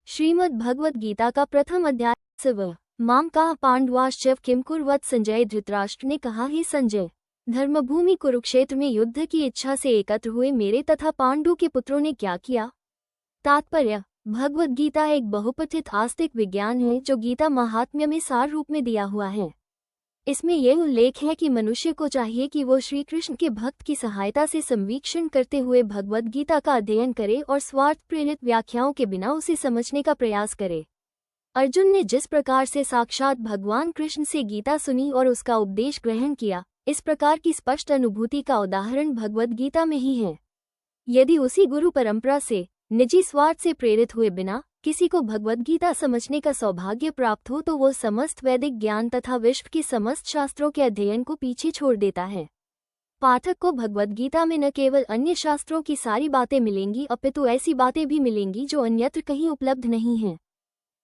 श्रीमद् भगवद गीता का प्रथम अध्याय। शिव माम का पांडवाश्चैव किम कुर्वत संजय। धृतराष्ट्र ने कहा, हे संजय, धर्मभूमि कुरुक्षेत्र में युद्ध की इच्छा से एकत्र हुए मेरे तथा पांडु के पुत्रों ने क्या किया। तात्पर्य: भगवद गीता एक बहुपठित आस्तिक विज्ञान है जो गीता महात्म्य में सार रूप में दिया हुआ है। इसमें यह उल्लेख है कि मनुष्य को चाहिए कि वो श्री कृष्ण के भक्त की सहायता से संवीक्षण करते हुए भगवद गीता का अध्ययन करे और स्वार्थ प्रेरित व्याख्याओं के बिना उसे समझने का प्रयास करे। अर्जुन ने जिस प्रकार से साक्षात भगवान कृष्ण से गीता सुनी और उसका उपदेश ग्रहण किया, इस प्रकार की स्पष्ट अनुभूति का उदाहरण भगवद गीता में ही है। यदि उसी गुरु परंपरा से निजी स्वार्थ से प्रेरित हुए बिना किसी को भगवद गीता समझने का सौभाग्य प्राप्त हो तो वो समस्त वैदिक ज्ञान तथा विश्व के समस्त शास्त्रों के अध्ययन को पीछे छोड़ देता है। पाठक को भगवद गीता में न केवल अन्य शास्त्रों की सारी बातें मिलेंगी अपितु ऐसी बातें भी मिलेंगी जो अन्यत्र कहीं उपलब्ध नहीं हैं।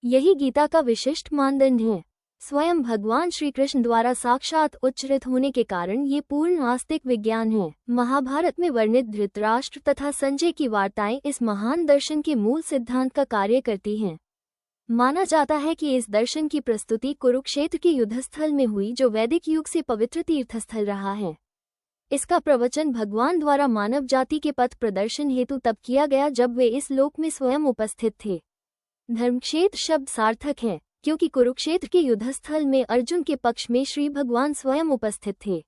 यही गीता का विशिष्ट मानदंड है। स्वयं भगवान श्री कृष्ण द्वारा साक्षात उच्चरित होने के कारण ये पूर्ण आस्तिक विज्ञान है। महाभारत में वर्णित धृतराष्ट्र तथा संजय की वार्ताएं इस महान दर्शन के मूल सिद्धांत का कार्य करती हैं। माना जाता है कि इस दर्शन की प्रस्तुति कुरुक्षेत्र के युद्धस्थल में हुई, जो वैदिक युग से पवित्र तीर्थस्थल रहा है। इसका प्रवचन भगवान द्वारा मानव जाति के पथ प्रदर्शन हेतु तब किया गया जब वे इस लोक में स्वयं उपस्थित थे। धर्मक्षेत्र शब्द सार्थक है क्योंकि कुरुक्षेत्र के युद्धस्थल में अर्जुन के पक्ष में श्री भगवान स्वयं उपस्थित थे।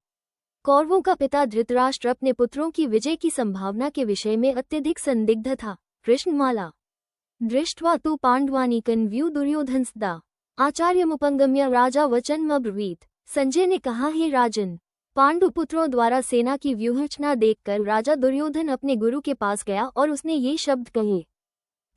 कौरवों का पिता धृतराष्ट्र अपने पुत्रों की विजय की संभावना के विषय में अत्यधिक संदिग्ध था। कृष्णमाला दृष्ट्वा तु पांडवानीकं व्यू दुर्योधनस्दा आचार्यमुपंगम्य राजा वचनमब्रवीत। संजय ने कहा, हे राजन, पांडु पुत्रों द्वारा सेना की व्यूहरचना देखकर राजा दुर्योधन अपने गुरु के पास गया और उसने ये शब्द कहे।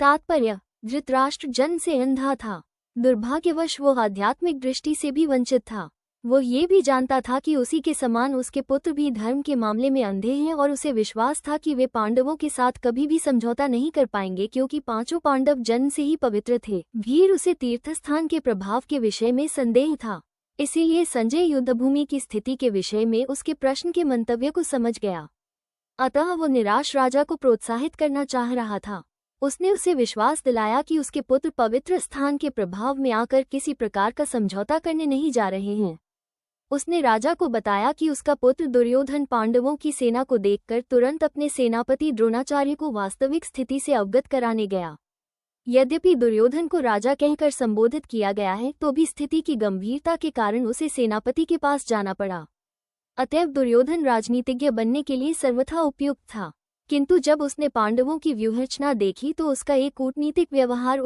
तात्पर्य: धृतराष्ट्र जन्म से अंधा था। दुर्भाग्यवश वो आध्यात्मिक दृष्टि से भी वंचित था। वो ये भी जानता था कि उसी के समान उसके पुत्र भी धर्म के मामले में अंधे हैं और उसे विश्वास था कि वे पांडवों के साथ कभी भी समझौता नहीं कर पाएंगे क्योंकि पांचों पांडव जन्म से ही पवित्र थे। भीर उसे तीर्थस्थान के प्रभाव के विषय में संदेह था। इसीलिए संजय युद्धभूमि की स्थिति के विषय में उसके प्रश्न के मंतव्य को समझ गया। अतः वो निराश राजा को प्रोत्साहित करना चाह रहा था। उसने उसे विश्वास दिलाया कि उसके पुत्र पवित्र स्थान के प्रभाव में आकर किसी प्रकार का समझौता करने नहीं जा रहे हैं। उसने राजा को बताया कि उसका पुत्र दुर्योधन पांडवों की सेना को देखकर तुरंत अपने सेनापति द्रोणाचार्य को वास्तविक स्थिति से अवगत कराने गया। यद्यपि दुर्योधन को राजा कहकर संबोधित किया गया है तो भी स्थिति की गंभीरता के कारण उसे सेनापति के पास जाना पड़ा। अतएव दुर्योधन राजनीतिज्ञ बनने के लिए सर्वथा उपयुक्त था। किंतु जब उसने पांडवों की व्यूहरचना देखी तो उसका एक कूटनीतिक व्यवहार